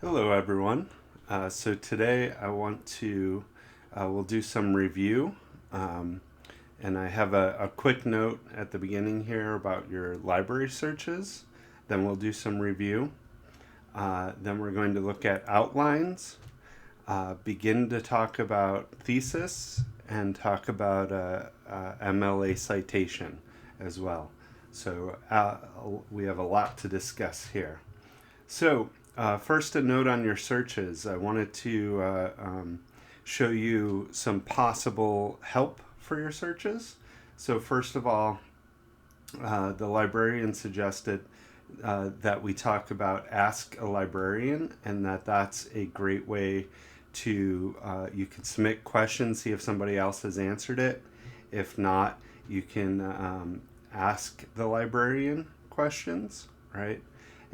Hello, everyone. So today we'll do some review. Um, and I have a quick note at the beginning here about your library searches. Then we'll do some review. Then we're going to look at outlines, begin to talk about thesis, and talk about MLA citation as well. So we have a lot to discuss here. So, first, a note on your searches. I wanted to show you some possible help for your searches. So, first of all, the librarian suggested that we talk about Ask a Librarian, and that's a great way to, you can submit questions, see if somebody else has answered it. If not, you can ask the librarian questions, right?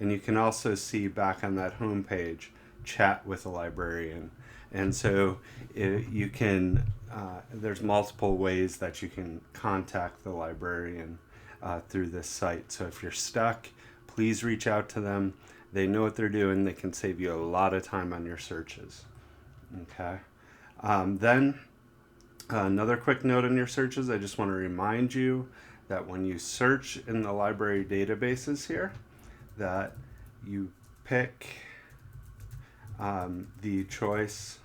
And you can also see back on that homepage, chat with a librarian. And so you can, there's multiple ways that you can contact the librarian through this site. So if you're stuck, please reach out to them. They know what they're doing. They can save you a lot of time on your searches. Okay. Then another quick note on your searches, I just want to remind you that when you search in the library databases here, that you pick the choice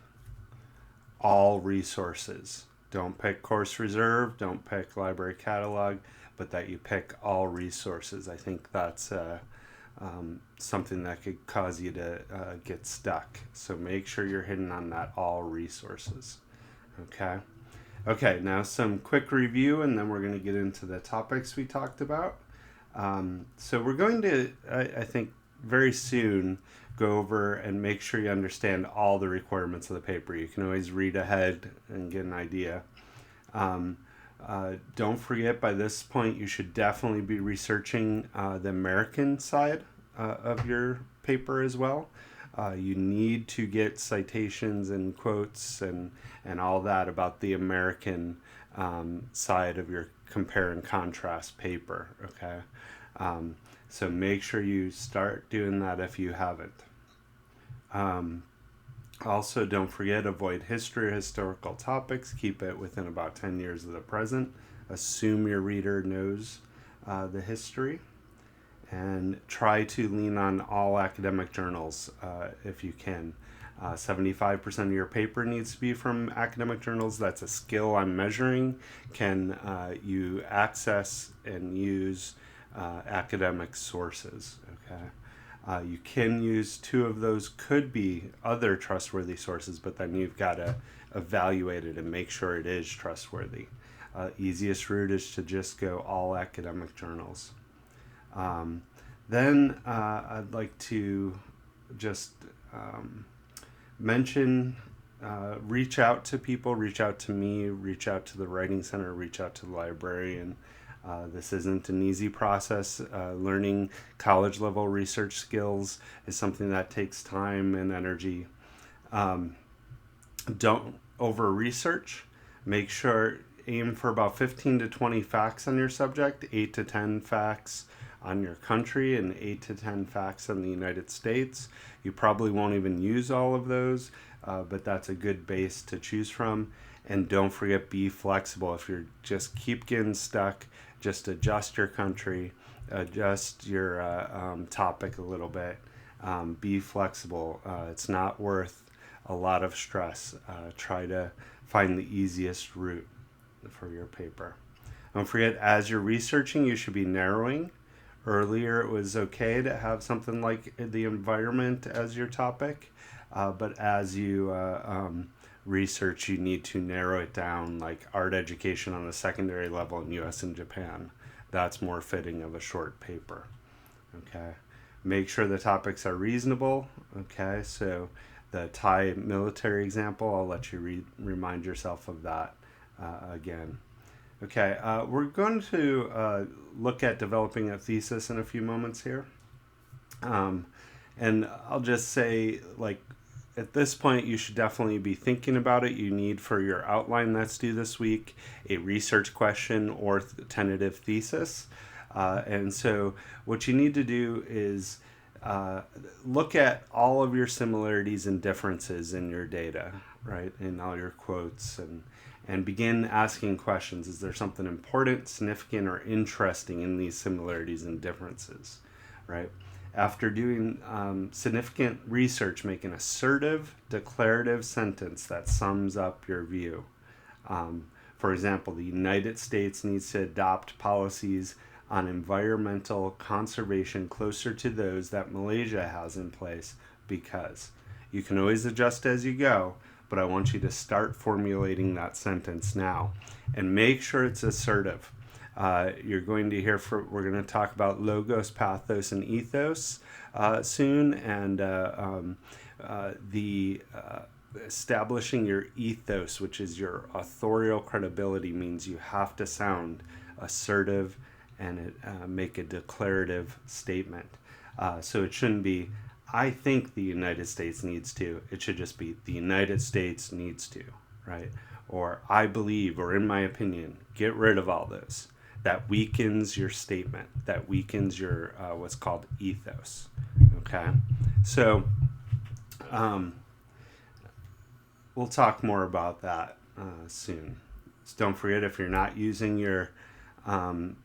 all resources. Don't pick course reserve, don't pick library catalog, but that you pick all resources. I think that's something that could cause you to get stuck. So make sure you're hitting on that all resources. Okay. Okay, now some quick review, and then we're going to get into the topics we talked about. So we're going to, I think, very soon go over and make sure you understand all the requirements of the paper. You can always read ahead and get an idea. Don't forget, by this point, you should definitely be researching the American side of your paper as well. You need to get citations and quotes and all that about the American side of your compare and contrast paper, okay? So make sure you start doing that if you haven't. Also, don't forget, avoid history or historical topics. Keep it within about 10 years of the present. Assume your reader knows the history. And try to lean on all academic journals if you can. 75% of your paper needs to be from academic journals. That's a skill I'm measuring. Can you access and use academic sources? Okay. You can use two of those, could be other trustworthy sources, but then you've got to evaluate it and make sure it is trustworthy. Easiest route is to just go all academic journals. Then I'd like to just mention, reach out to people, reach out to me, reach out to the Writing Center, reach out to the librarian. This isn't an easy process. Learning college level research skills is something that takes time and energy. Don't over research. Make sure, aim for about 15 to 20 facts on your subject, 8 to 10 facts on your country, and 8 to 10 facts on the United States. You probably won't even use all of those, but that's a good base to choose from. And don't forget, be flexible. If you're just keep getting stuck, just adjust your country, adjust your topic a little bit. Be flexible. It's not worth a lot of stress. Try to find the easiest route for your paper. Don't forget, as you're researching, you should be narrowing. Earlier, it was okay to have something like the environment as your topic, but as you research, you need to narrow it down, like art education on a secondary level in US and Japan. That's more fitting of a short paper. Okay. Make sure the topics are reasonable. Okay. So the Thai military example, I'll let you remind yourself of that again. Okay. We're going to look at developing a thesis in a few moments here. And I'll just say, like, at this point, you should definitely be thinking about it. You need, for your outline that's due this week, a research question or tentative thesis. And so what you need to do is look at all of your similarities and differences in your data, right, in all your quotes, and begin asking questions. Is there something important, significant, or interesting in these similarities and differences, right? After doing significant research, make an assertive, declarative sentence that sums up your view. For example, the United States needs to adopt policies on environmental conservation closer to those that Malaysia has in place, because you can always adjust as you go, but I want you to start formulating that sentence now and make sure it's assertive. You're going to hear we're going to talk about logos, pathos, and ethos soon, and establishing your ethos, which is your authorial credibility, means you have to sound assertive and make a declarative statement. So it shouldn't be, I think the United States needs to. It should just be, the United States needs to, right? Or I believe, or in my opinion. Get rid of all those. That weakens your statement. That weakens your what's called ethos. Okay? So we'll talk more about that soon. So don't forget, if you're not using your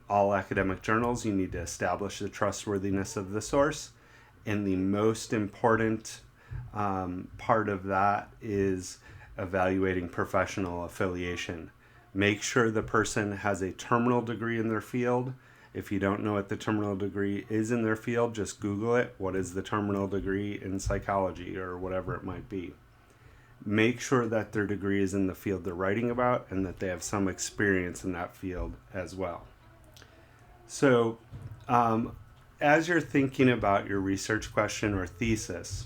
all academic journals, you need to establish the trustworthiness of the source. And the most important part of that is evaluating professional affiliation. Make sure the person has a terminal degree in their field. If you don't know what the terminal degree is in their field, just Google it. What is the terminal degree in psychology or whatever it might be? Make sure that their degree is in the field they're writing about and that they have some experience in that field as well. So, as you're thinking about your research question or thesis,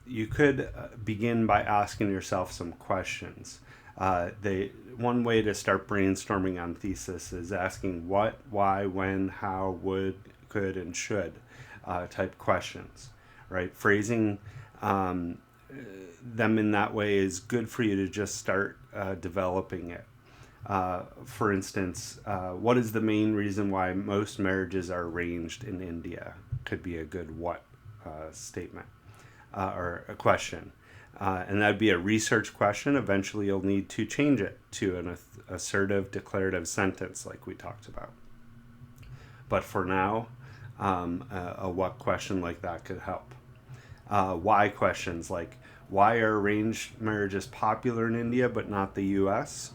you could begin by asking yourself some questions. One way to start brainstorming on thesis is asking what, why, when, how, would, could, and should type questions, right? Phrasing them in that way is good for you to just start developing it. For instance, what is the main reason why most marriages are arranged in India? Could be a good what statement or a question. And that'd be a research question. Eventually you'll need to change it to an assertive, declarative sentence like we talked about. But for now, a what question like that could help. Why questions like, why are arranged marriages popular in India but not the US?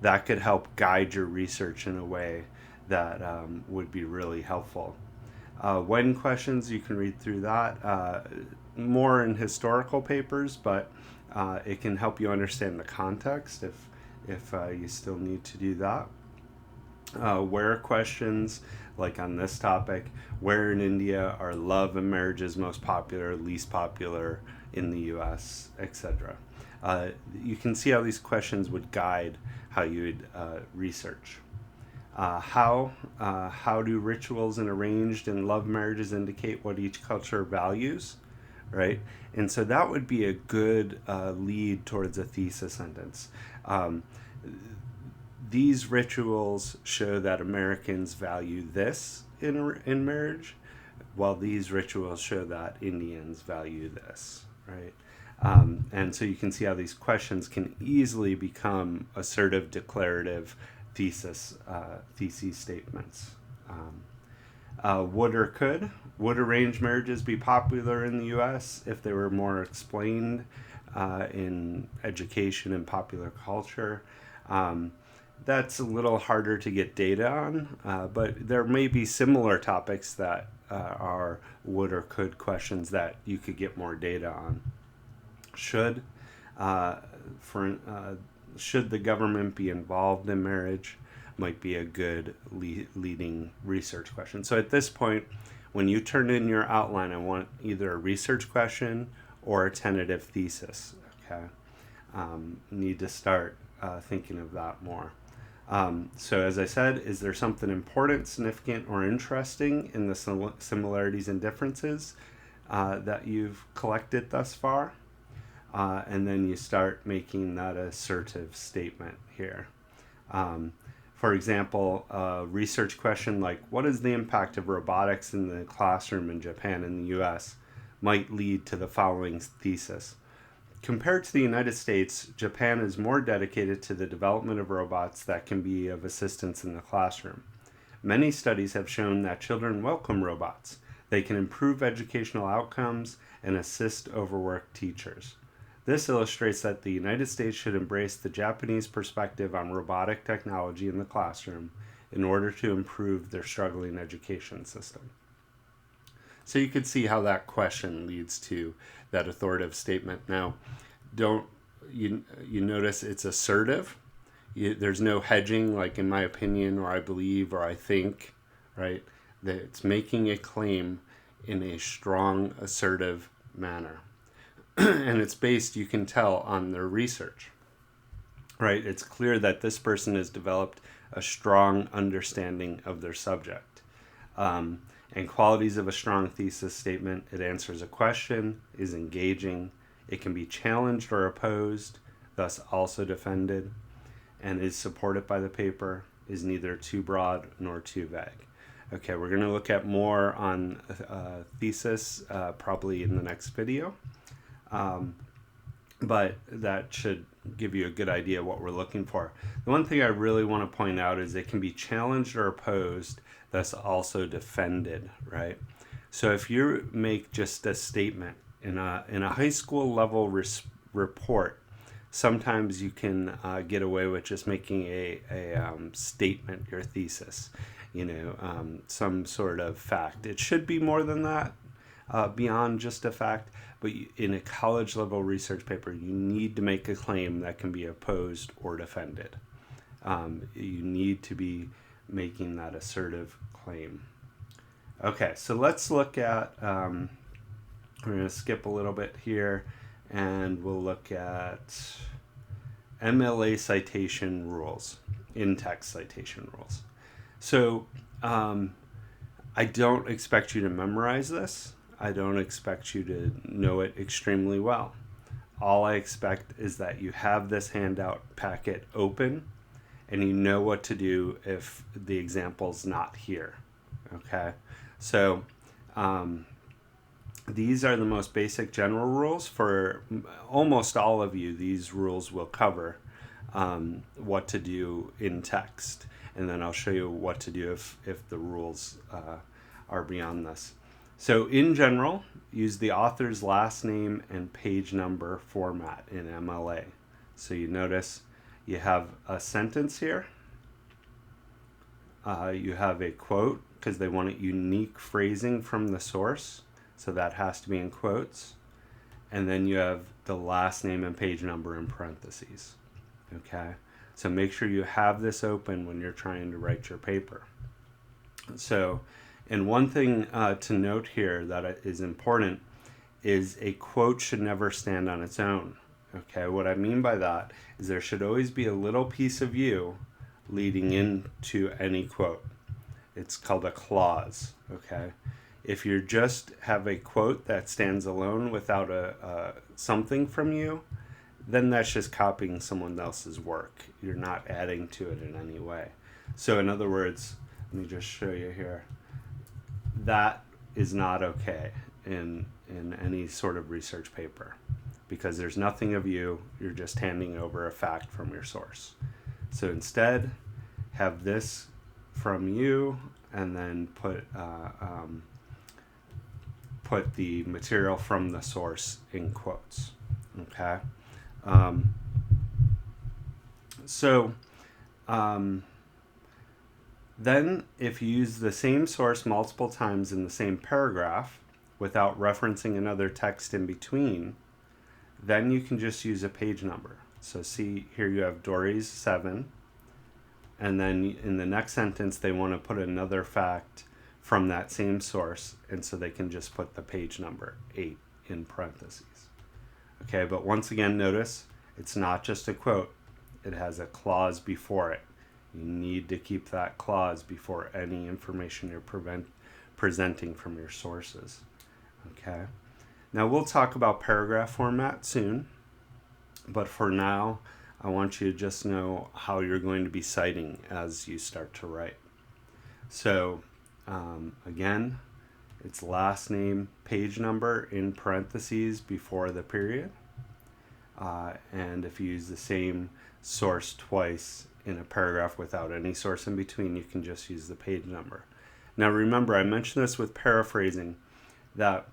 That could help guide your research in a way that would be really helpful. When questions, you can read through that more in historical papers, but it can help you understand the context if you still need to do that. Where questions, like on this topic, where in India are love and marriages most popular, least popular in the US, etc. You can see how these questions would guide how you would research. How do rituals and arranged and love marriages indicate what each culture values, right? And so that would be a good lead towards a thesis sentence. These rituals show that Americans value this in marriage, while these rituals show that Indians value this, right? And so you can see how these questions can easily become assertive, declarative thesis statements. Would or could? Would arranged marriages be popular in the U.S. if they were more explained in education and popular culture? That's a little harder to get data on, but there may be similar topics that are would or could questions that you could get more data on. Should the government be involved in marriage? Might be a good leading research question. So at this point, when you turn in your outline, I want either a research question or a tentative thesis. Okay, need to start thinking of that more. So as I said, is there something important, significant, or interesting in the similarities and differences that you've collected thus far? And then you start making that assertive statement here. For example, a research question like, what is the impact of robotics in the classroom in Japan and the US, might lead to the following thesis. Compared to the United States, Japan is more dedicated to the development of robots that can be of assistance in the classroom. Many studies have shown that children welcome robots. They can improve educational outcomes and assist overworked teachers. This illustrates that the United States should embrace the Japanese perspective on robotic technology in the classroom in order to improve their struggling education system. So you could see how that question leads to that authoritative statement. Now, don't you notice it's assertive? There's no hedging, like in my opinion, or I believe, or I think, right? That it's making a claim in a strong, assertive manner. And it's based, you can tell, on their research, right? It's clear that this person has developed a strong understanding of their subject. And qualities of a strong thesis statement: it answers a question, is engaging, it can be challenged or opposed, thus also defended, and is supported by the paper, is neither too broad nor too vague. Okay, we're going to look at more on thesis probably in the next video, but that should give you a good idea of what we're looking for. The one thing I really want to point out is it can be challenged or opposed, thus also defended, right? So if you make just a statement in a high school level report, sometimes you can get away with just making a statement, your thesis, some sort of fact. It should be more than that, beyond just a fact, but in a college level research paper, you need to make a claim that can be opposed or defended. You need to be making that assertive claim. Okay, so let's look at, we're going to skip a little bit here, and we'll look at MLA citation rules, in-text citation rules. So I don't expect you to memorize this. I don't expect you to know it extremely well. All I expect is that you have this handout packet open and you know what to do if the example's not here, okay? So these are the most basic general rules. For almost all of you, these rules will cover what to do in text. And then I'll show you what to do if the rules are beyond this. So in general, use the author's last name and page number format in MLA. So you notice you have a sentence here. You have a quote because they want unique phrasing from the source. So that has to be in quotes. And then you have the last name and page number in parentheses. Okay? So make sure you have this open when you're trying to write your paper. So, and one thing to note here that is important is a quote should never stand on its own. Okay, what I mean by that is there should always be a little piece of you leading into any quote. It's called a clause, okay? If you just have a quote that stands alone without something from you, then that's just copying someone else's work. You're not adding to it in any way. So in other words, let me just show you here. That is not okay in any sort of research paper because there's nothing of you. You're just handing over a fact from your source. So instead, have this from you and then put the material from the source in quotes. Okay. Then if you use the same source multiple times in the same paragraph without referencing another text in between, then you can just use a page number. So see here you have Dory's 7, and then in the next sentence they want to put another fact from that same source, and so they can just put the page number 8 in parentheses. Okay, but once again notice it's not just a quote, it has a clause before it. You need to keep that clause before any information you're presenting from your sources. Okay. Now we'll talk about paragraph format soon, but for now, I want you to just know how you're going to be citing as you start to write. So again, it's last name, page number in parentheses before the period. And if you use the same source twice in a paragraph without any source in between, you can just use the page number. Now remember, I mentioned this with paraphrasing, that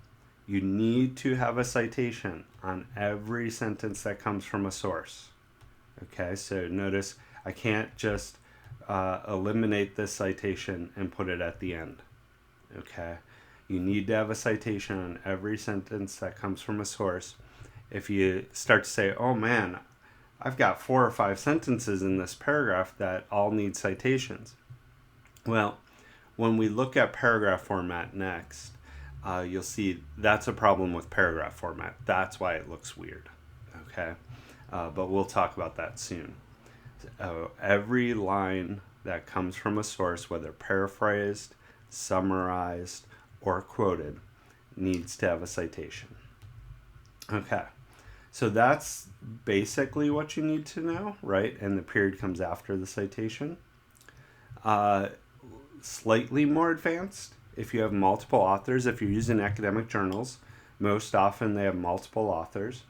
you need to have a citation on every sentence that comes from a source. Okay, so notice I can't just eliminate this citation and put it at the end. Okay, you need to have a citation on every sentence that comes from a source. If you start to say, oh man, I've got 4 or 5 sentences in this paragraph that all need citations. Well, when we look at paragraph format next, you'll see that's a problem with paragraph format. That's why it looks weird. Okay, but we'll talk about that soon. Every line that comes from a source, whether paraphrased, summarized, or quoted, needs to have a citation. Okay, so that's basically what you need to know, right? And the period comes after the citation. Slightly more advanced, if you have multiple authors, if you're using academic journals, most often they have multiple authors.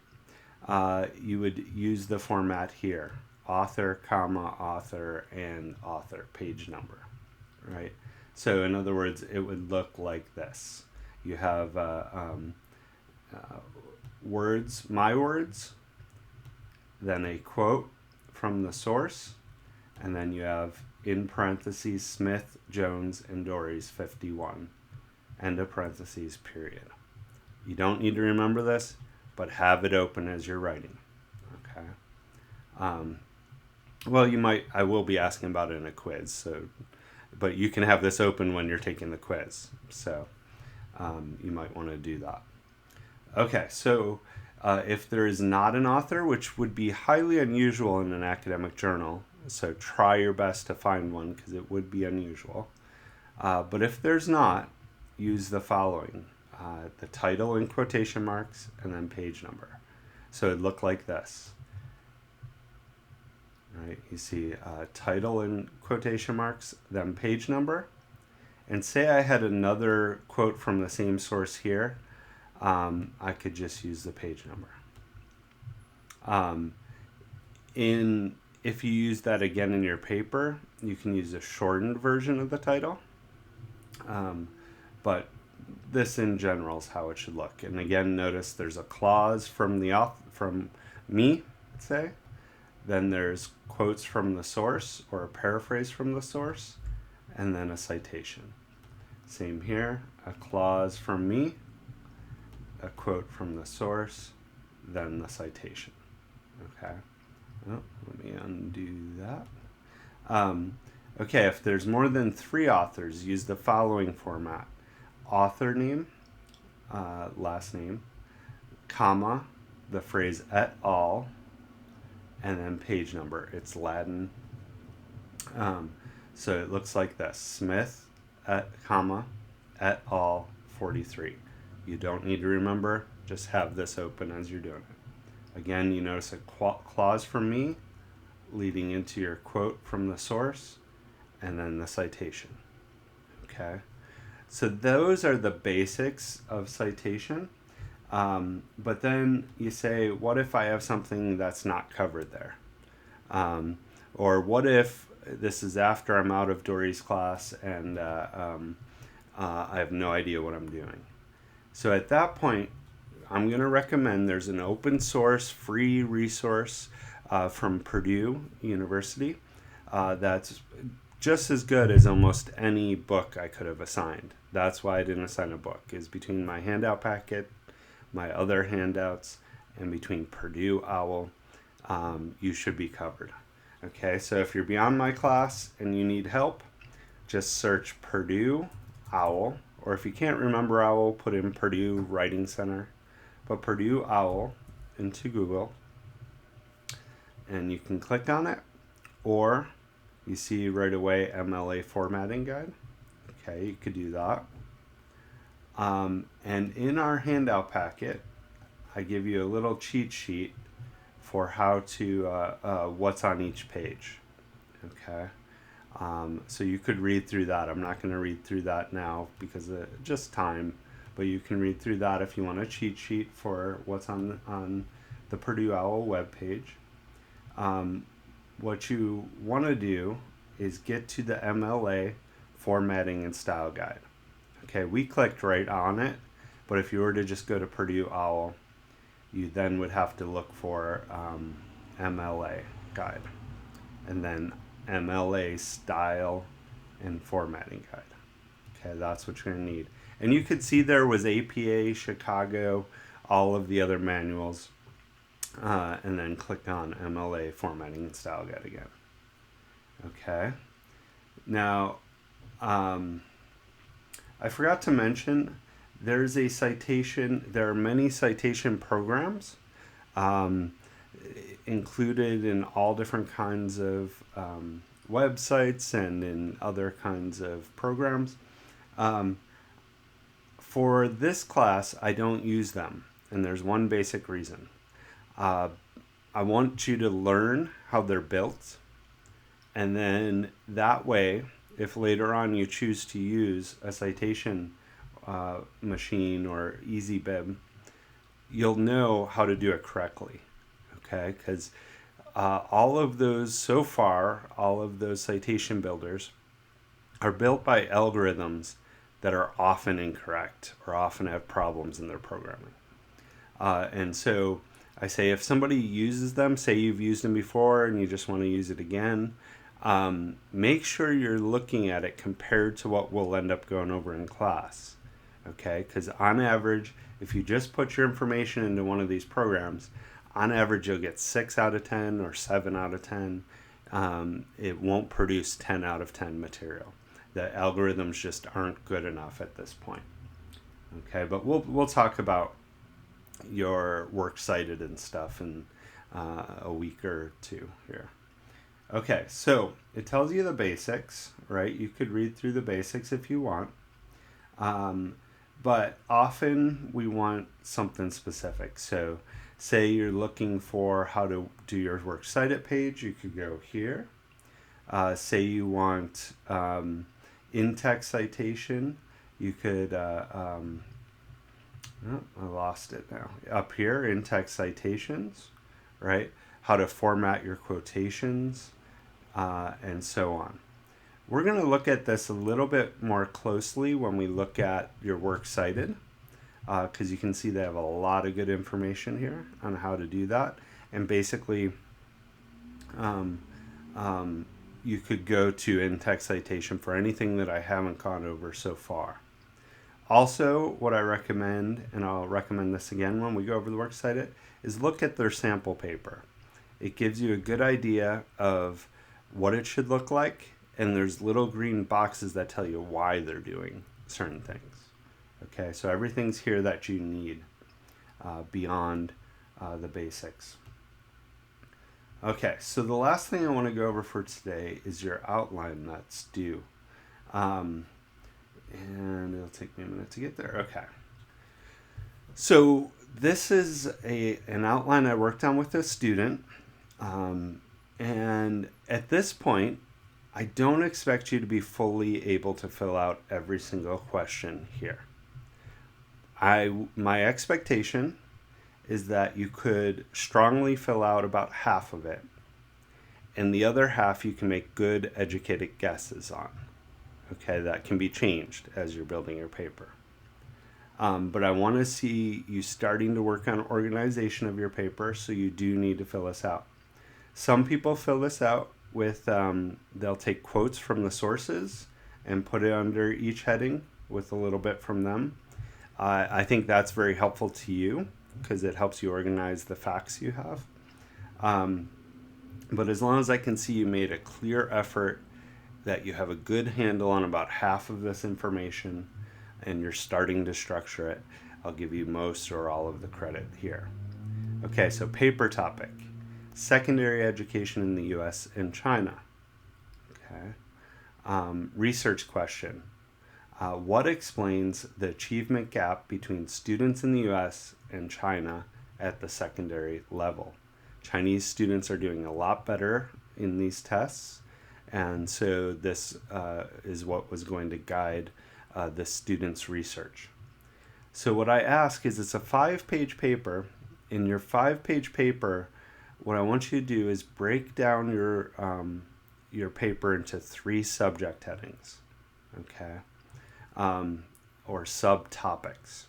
You would use the format here: author, comma, author, and author, page number, right? So in other words, it would look like this. You have words, my words, then a quote from the source, and then you have in parentheses Smith, Jones, and Dory's 51, end of parentheses, period. You don't need to remember this, but have it open as you're writing. Okay. Well, you might. I will be asking about it in a quiz, so, but you can have this open when you're taking the quiz. So you might want to do that. Okay, so if there is not an author, which would be highly unusual in an academic journal, so try your best to find one because it would be unusual. But if there's not, use the following: the title in quotation marks and then page number. So it'd look like this. Right? You see title in quotation marks, then page number. And say I had another quote from the same source here, I could just use the page number. If you use that again in your paper, you can use a shortened version of the title. But this in general is how it should look. And again, notice there's a clause from the author, from me, say. Then there's quotes from the source or a paraphrase from the source, and then a citation. Same here, a clause from me, a quote from the source, then the citation. Okay. Oh, let me undo that. Okay, if there's more than 3 authors, use the following format: author name, last name, comma, the phrase et al., and then page number. It's Latin. So it looks like this: Smith, comma, et al., 43. You don't need to remember, just have this open as you're doing it. Again, you notice a clause from me leading into your quote from the source, and then the citation. Okay, so those are the basics of citation. But then you say, what if I have something that's not covered there? Or what if this is after I'm out of Dory's class and I have no idea what I'm doing? So at that point, I'm going to recommend there's an open source free resource from Purdue University that's just as good as almost any book I could have assigned. That's why I didn't assign a book, is between my handout packet, my other handouts, and between Purdue OWL, you should be covered. Okay, so if you're beyond my class and you need help, just search Purdue OWL, or if you can't remember OWL, put in Purdue Writing Center. But Purdue OWL into Google, and you can click on it, or you see right away MLA formatting guide. Okay, you could do that. And in our handout packet, I give you a little cheat sheet for how to what's on each page. Okay. So you could read through that. I'm not going to read through that now because of just time, but you can read through that if you want a cheat sheet for what's on the Purdue OWL webpage. What you want to do is get to the MLA formatting and style guide. Okay, we clicked right on it, but if you were to just go to Purdue OWL, you then would have to look for MLA guide, and then MLA style and formatting guide. Okay, that's what you're going to need. And you could see there was APA, Chicago, all of the other manuals, and then click on MLA formatting and style guide again. Okay. Now, I forgot to mention, there's a citation, there are many citation programs included in all different kinds of websites and in other kinds of programs. For this class, I don't use them, and there's one basic reason. I want you to learn how they're built, and then that way, if later on you choose to use a citation machine or EasyBib, you'll know how to do it correctly. Okay, because all of those citation builders are built by algorithms that are often incorrect or often have problems in their programming. And so I say if somebody uses them, say you've used them before and you just want to use it again, make sure you're looking at it compared to what we'll end up going over in class. Okay, because on average, if you just put your information into one of these programs, on average you'll get 6 out of 10 or 7 out of 10. It won't produce 10 out of 10 material. The algorithms just aren't good enough at this point. Okay, but we'll talk about your works cited and stuff in a week or two here. Okay, so it tells you the basics, right? You could read through the basics if you want. But often we want something specific. So say you're looking for how to do your works cited page, you could go here. Say you want in-text citation, you could, I lost it now. Up here, in-text citations, right? How to format your quotations, and so on. We're going to look at this a little bit more closely when we look at your works cited, because you can see they have a lot of good information here on how to do that. And basically, you could go to in-text citation for anything that I haven't gone over so far. Also, what I recommend, and I'll recommend this again when we go over the works cited, is look at their sample paper. It gives you a good idea of what it should look like, and there's little green boxes that tell you why they're doing certain things. Okay, so everything's here that you need beyond the basics. Okay, so the last thing I want to go over for today is your outline that's due. And it'll take me a minute to get there. Okay. So this is an outline I worked on with a student. And at this point, I don't expect you to be fully able to fill out every single question here. My expectation is that you could strongly fill out about half of it, and the other half you can make good educated guesses on. Okay, that can be changed as you're building your paper. But I want to see you starting to work on organization of your paper, so you do need to fill this out. Some people fill this out with, they'll take quotes from the sources and put it under each heading with a little bit from them. I think that's very helpful to you because it helps you organize the facts you have. But as long as I can see you made a clear effort that you have a good handle on about half of this information and you're starting to structure it, I'll give you most or all of the credit here. Okay, so paper topic. Secondary education in the U.S. and China. Okay. Research question. What explains the achievement gap between students in the U.S. and China at the secondary level? Chinese students are doing a lot better in these tests. And so this is what was going to guide the students' research. So what I ask is, it's a 5-page paper. In your 5-page paper, what I want you to do is break down your paper into 3 subject headings, okay, or subtopics.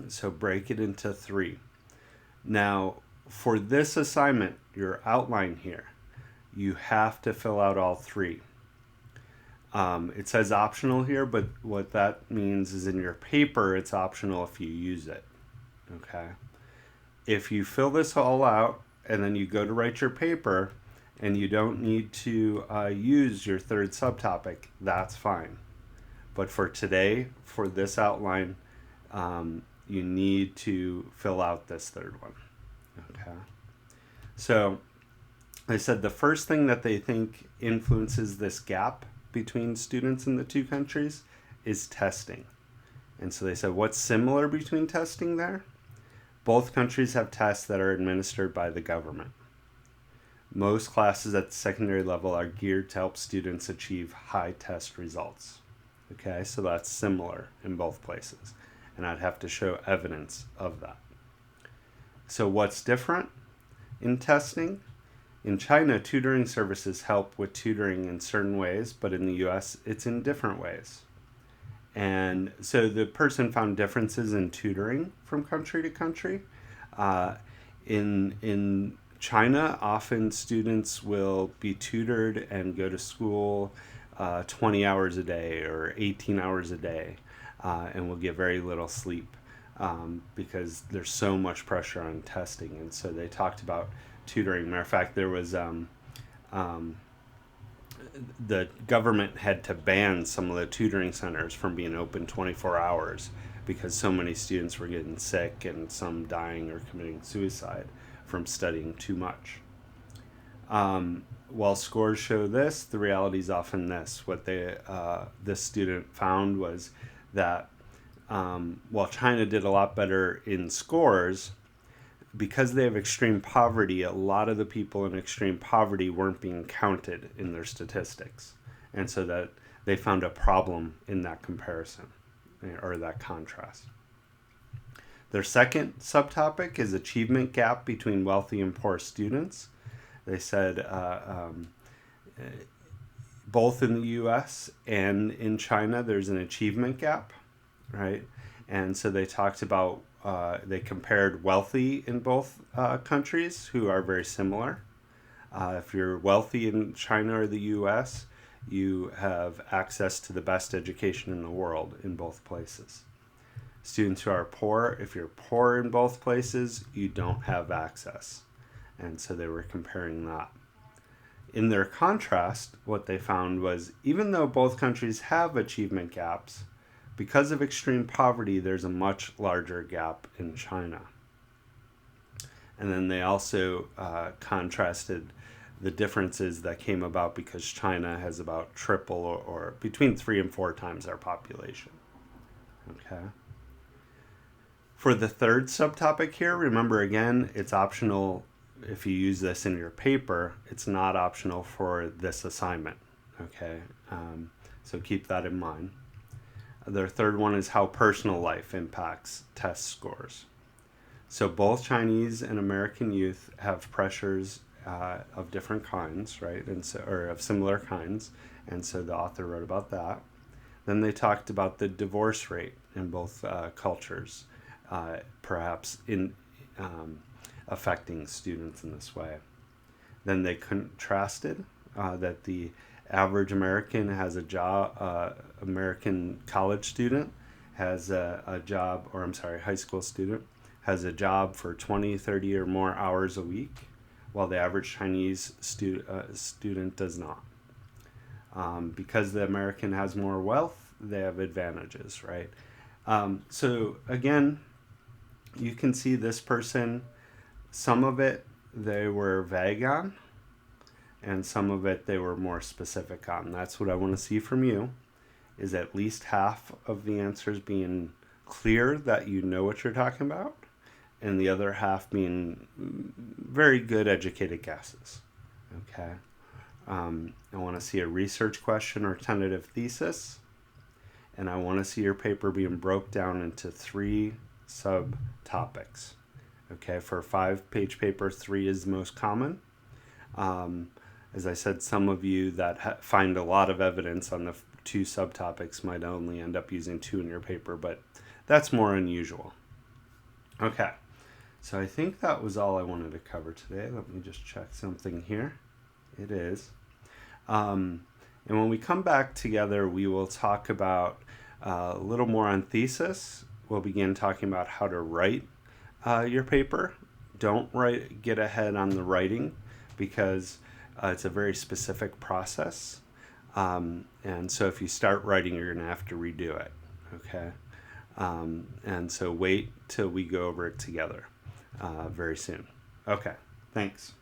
So break it into 3. Now, for this assignment, your outline here, you have to fill out all 3. It says optional here, but what that means is in your paper, it's optional if you use it, okay? If you fill this all out and then you go to write your paper and you don't need to use your 3rd subtopic, that's fine. But for today, for this outline, you need to fill out this 3rd one, okay? So they said the first thing that they think influences this gap between students in the 2 countries is testing. And so they said, what's similar between testing there? Both countries have tests that are administered by the government. Most classes at the secondary level are geared to help students achieve high test results. Okay, so that's similar in both places. And I'd have to show evidence of that. So what's different in testing? In China, tutoring services help with tutoring in certain ways, but in the US, it's in different ways. And so the person found differences in tutoring from country to country. In China, often students will be tutored and go to school 20 hours a day or 18 hours a day, and will get very little sleep because there's so much pressure on testing. And so they talked about tutoring. Matter of fact, there was the government had to ban some of the tutoring centers from being open 24 hours because so many students were getting sick and some dying or committing suicide from studying too much. While scores show this, the reality is often this. What this student found was that while China did a lot better in scores, because they have extreme poverty, a lot of the people in extreme poverty weren't being counted in their statistics. And so that they found a problem in that comparison or that contrast. Their second subtopic is achievement gap between wealthy and poor students. They said both in the US and in China, there's an achievement gap, right? And so they talked about they compared wealthy in both countries, who are very similar. If you're wealthy in China or the US, you have access to the best education in the world in both places. Students who are poor, if you're poor in both places, you don't have access. And so they were comparing that. In their contrast, what they found was, even though both countries have achievement gaps, because of extreme poverty, there's a much larger gap in China. And then they also contrasted the differences that came about because China has about triple or between 3 and 4 times our population. Okay. For the third subtopic here, remember again, it's optional if you use this in your paper. It's not optional for this assignment. Okay. So keep that in mind. Their third one is how personal life impacts test scores. So both Chinese and American youth have pressures of different kinds, right? And so, or of similar kinds. And so the author wrote about that. Then they talked about the divorce rate in both cultures, perhaps in affecting students in this way. Then they contrasted that the average American has a job, American college student has a job, or I'm sorry, high school student has a job for 20, 30 or more hours a week, while the average Chinese student does not. Because the American has more wealth, they have advantages, right? So again, you can see this person, some of it they were vague on, and some of it they were more specific on. That's what I want to see from you, is at least half of the answers being clear that you know what you're talking about, and the other half being very good educated guesses. Okay. I want to see a research question or tentative thesis, and I want to see your paper being broke down into 3 subtopics. Okay, for a 5-page paper, 3 is the most common. As I said, some of you that find a lot of evidence on the 2 subtopics might only end up using 2 in your paper, but that's more unusual. Okay, so I think that was all I wanted to cover today. Let me just check something here. It is. And when we come back together, we will talk about a little more on thesis. We'll begin talking about how to write your paper. Don't get ahead on the writing, because it's a very specific process. And so if you start writing, you're going to have to redo it. Okay. And so wait till we go over it together very soon. Okay. Thanks.